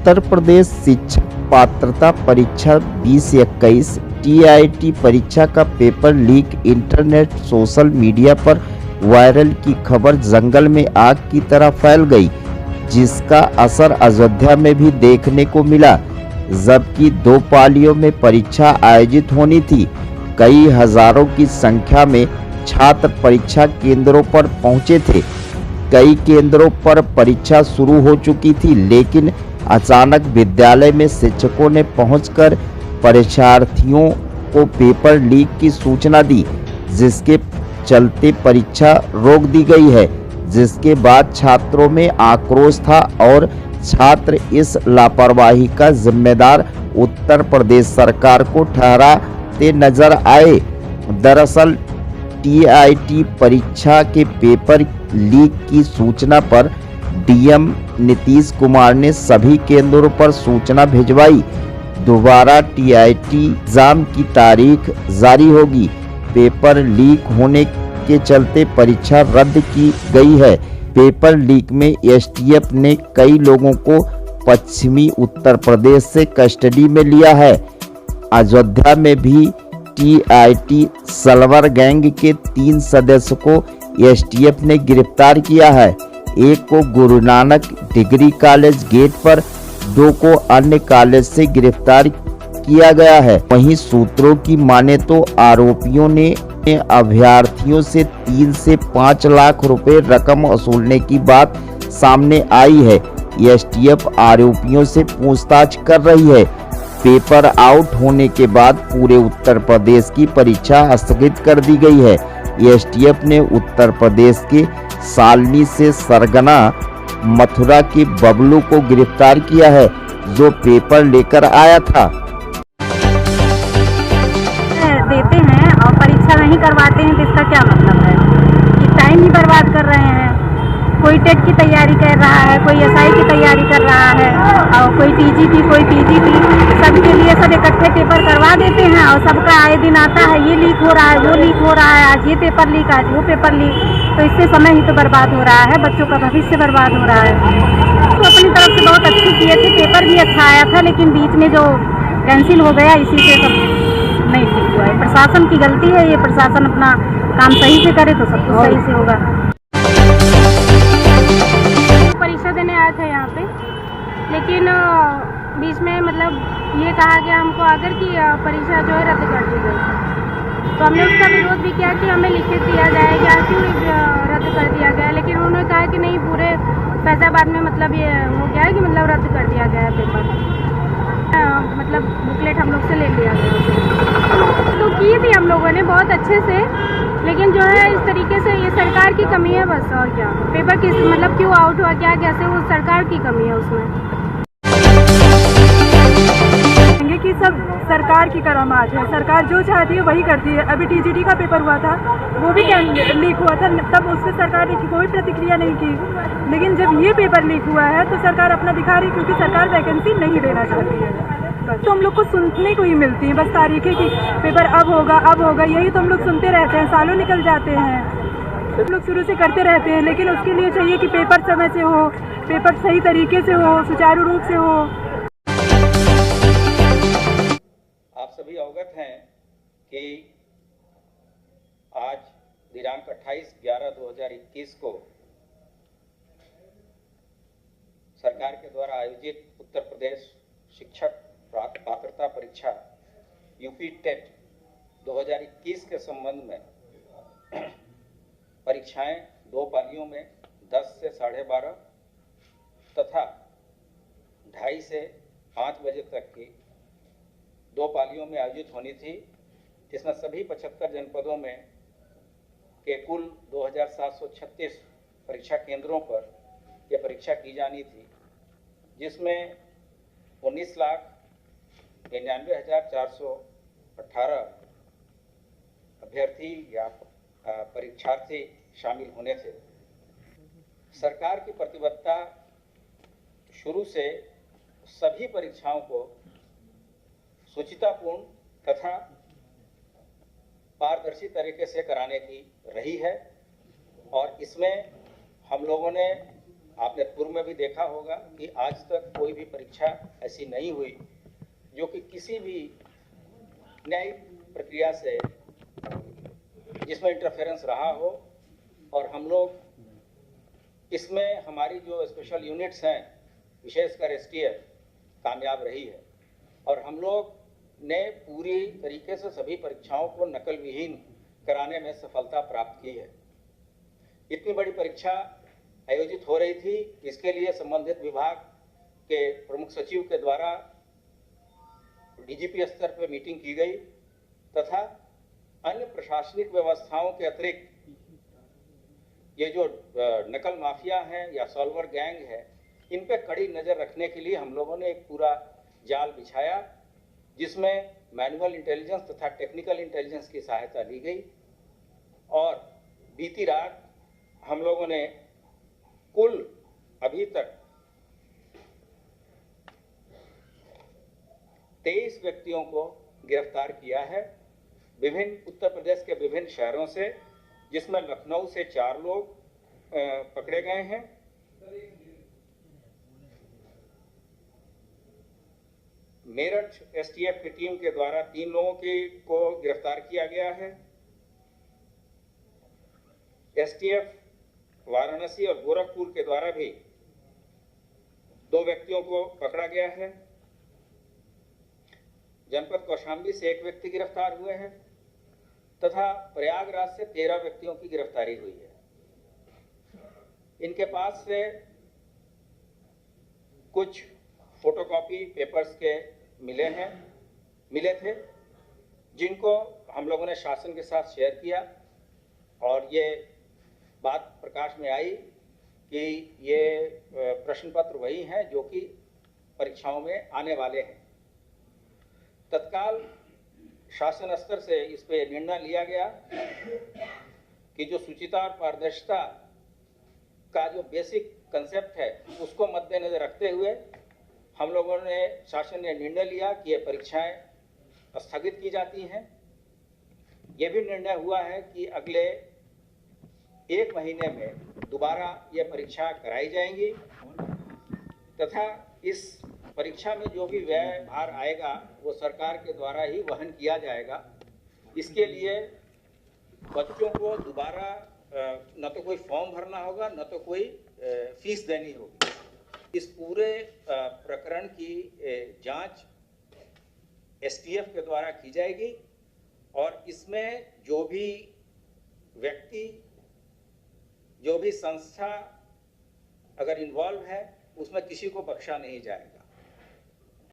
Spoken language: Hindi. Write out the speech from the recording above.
उत्तर प्रदेश शिक्षक पात्रता परीक्षा 2021 टीआईटी परीक्षा का paper leak. Internet social media पर वायरल की खबर जंगल में आग की तरह फैल गई, जिसका असर अयोध्या में भी देखने को मिला। जबकि 2 पालियों में परीक्षा आयोजित होनी थी, कई हजारों की संख्या में छात्र परीक्षा केंद्रों पर पहुंचे थे। कई केंद्रों पर परीक्षा शुरू हो चुकी थी, लेकिन अचानक विद्यालय में शिक्षकों ने पहुंचकर परीक्षार्थियों को पेपर लीक की सूचना दी, जिसके चलते परीक्षा रोक दी गई है। जिसके बाद छात्रों में आक्रोश था और छात्र इस लापरवाही का जिम्मेदार उत्तर प्रदेश सरकार को ठहराते नजर आए। दरअसल टीआईटी परीक्षा के पेपर लीक की सूचना पर डीएम नीतीश कुमार ने सभी केंद्रों पर सूचना भिजवाई। दोबारा टीआईटी एग्जाम की तारीख जारी होगी। पेपर लीक होने के चलते परीक्षा रद्द की गई है। पेपर लीक में एसटीएफ ने कई लोगों को पश्चिमी उत्तर प्रदेश से कस्टडी में लिया है। अयोध्या में भी टीआईटी सलवर गैंग के 3 सदस्यों को एसटीएफ ने गिरफ्तार किया है। एक को Guru Nanak degree college gate पर, 2 को अन्य कॉलेज से गिरफ्तार किया गया है। वहीं सूत्रों की माने तो आरोपियों ने अभ्यर्थियों से 3 से 5 लाख रुपए रकम वसूलने की बात सामने आई है। एसटीएफ आरोपियों से पूछताछ कर रही है। पेपर आउट होने के बाद पूरे उत्तर प्रदेश की परीक्षा स्थगित कर दी गई है। एसटीएफ ने उत्तर प्रदेश के सालनी से सरगना मथुरा के बबलू को गिरफ्तार किया है, जो पेपर लेकर आया था। देते हैं और परीक्षा नहीं करवाते हैं तो इसका क्या मतलब है कि टाइम ही बर्बाद कर रहे हैं। कोई टेट की तैयारी कर रहा है, कोई एसआई की तैयारी कर रहा है, और कोई टीजीटी, कोई पीजीटी, सबके लिए सब इकट्ठे पेपर करवा देते हैं और सबका आए दिन आता है, ये लीक हो रहा है, वो लीक हो रहा है, आज ये पेपर लीक, आज वो पेपर लीक। तो इससे समय ही तो बर्बाद हो रहा है, बच्चों का भविष्य बर्बाद हो रहा है। तो अपनी तरफ से बहुत अच्छी किए थे, पेपर भी अच्छा आया था, लेकिन बीच में जो कैंसिल हो गया इसी से सब नहीं ठीक हुआ है। प्रशासन की गलती है, ये प्रशासन अपना काम सही से करे तो सब कुछ सही से होगा। परीक्षा देने आए थे यहाँ पे, लेकिन बीच में मतलब ये कहा गया हमको आकर कि परीक्षा जो है रद्द कर दी गई। तो हमने उसका विरोध भी किया कि हमें लिखित दिया जाए, क्या क्यों रद्द कर दिया गया। लेकिन उन्होंने कहा कि नहीं, पूरे फैजाबाद में मतलब ये हो गया है कि मतलब रद्द कर दिया गया है पेपर। मतलब बुकलेट हम लोग से ले लिया गया। तो की थी हम लोगों ने बहुत अच्छे से, लेकिन जो है इस तरीके से ये सरकार की कमी है बस, और क्या। पेपर किस मतलब क्यों आउट हुआ, क्या कैसे, वो सरकार की कमी है उसमें। कि सब सरकार की करामात है, सरकार जो चाहती है वही करती है। अभी टीजीटी का पेपर हुआ था, वो भी लीक हुआ था, तब उससे सरकार ने कोई प्रतिक्रिया नहीं की। लेकिन जब ये पेपर लीक हुआ है तो सरकार अपना दिखा रही, क्योंकि सरकार वैकेंसी नहीं देना चाहती है। तो हम लोग को सुनने को ही मिलती है बस तारीखें कि पेपर अब होगा, यही तो हम लोग सुनते रहते हैं, सालों निकल जाते हैं। हम लोग शुरू से करते रहते हैं, लेकिन उसके लिए चाहिए कि पेपर समय से हो, पेपर सही तरीके से हो, सुचारू रूप से हो। आप सभी अवगत हैं कि आज दिनांक 28/11/2021 को सरकार के द्वारा आयोजित उत्तर प्रदेश शिक्षक पात्रता परीक्षा यूपी टेट 2021 के संबंध में परीक्षाएं 2 पालियों में 10 से 12:30 तथा 2:30 से 5 बजे तक की 2 पालियों में आयोजित होनी थी, जिसमें सभी 75 जनपदों में के कुल 2736 परीक्षा केंद्रों पर यह परीक्षा की जानी थी, जिसमें 19,99,418 अभ्यर्थी या परीक्षार्थी शामिल होने थे। सरकार की प्रतिबद्धता शुरू से सभी परीक्षाओं को शुचितापूर्ण तथा पारदर्शी तरीके से कराने की रही है, और इसमें हम लोगों ने आपने पूर्व में भी देखा होगा कि आज तक कोई भी परीक्षा ऐसी नहीं हुई जो कि किसी भी न्यायिक प्रक्रिया से जिसमें इंटरफेरेंस रहा हो, और हम लोग इसमें हमारी जो स्पेशल यूनिट्स हैं, विशेषकर एसटीएफ, कामयाब रही है और हम लोग ने पूरी तरीके से सभी परीक्षाओं को नकल विहीन कराने में सफलता प्राप्त की है। इतनी बड़ी परीक्षा आयोजित हो रही थी, इसके लिए संबंधित विभाग के प्रमुख सचिव के द्वारा डीजीपी स्तर पर मीटिंग की गई तथा अन्य प्रशासनिक व्यवस्थाओं के अतिरिक्त ये जो नकल माफिया है या सॉल्वर गैंग है, इन पे कड़ी नजर रखने के लिए हम लोगों ने एक पूरा जाल बिछाया, जिसमें मैनुअल इंटेलिजेंस तथा टेक्निकल इंटेलिजेंस की सहायता ली गई। और बीती रात हम लोगों ने कुल अभी तक 23 व्यक्तियों को गिरफ्तार किया है विभिन्न उत्तर प्रदेश के विभिन्न शहरों से, जिसमें लखनऊ से 4 लोग पकड़े गए हैं। मेरठ एसटीएफ की टीम के द्वारा 3 लोगों को गिरफ्तार किया गया है। एसटीएफ वाराणसी और गोरखपुर के द्वारा भी 2 व्यक्तियों को पकड़ा गया है। जनपद कौशाम्बी से 1 व्यक्ति गिरफ्तार हुए हैं तथा प्रयागराज से 13 व्यक्तियों की गिरफ्तारी हुई है। इनके पास से कुछ फोटोकॉपी पेपर्स के मिले थे, जिनको हम लोगों ने शासन के साथ शेयर किया और ये बात प्रकाश में आई कि ये प्रश्न पत्र वही हैं जो कि परीक्षाओं में आने वाले हैं। तत्काल शासन स्तर से इस पे निर्णय लिया गया कि जो शुचिता और पारदर्शिता का जो बेसिक कंसेप्ट है, उसको मद्देनजर रखते हुए हम लोगों ने शासन ने निर्णय लिया कि ये परीक्षाएं स्थगित की जाती हैं। ये भी निर्णय हुआ है कि अगले 1 महीने में दोबारा ये परीक्षा कराई जाएंगी तथा इस परीक्षा में जो भी व्यय भार आएगा वो सरकार के द्वारा ही वहन किया जाएगा। इसके लिए बच्चों को दोबारा न तो कोई फॉर्म भरना होगा, न तो कोई फीस देनी होगी। इस पूरे प्रकरण की जांच एसटीएफ के द्वारा की जाएगी और इसमें जो भी व्यक्ति, जो भी संस्था अगर इन्वॉल्व है, उसमें किसी को बख्शा नहीं जाएगा।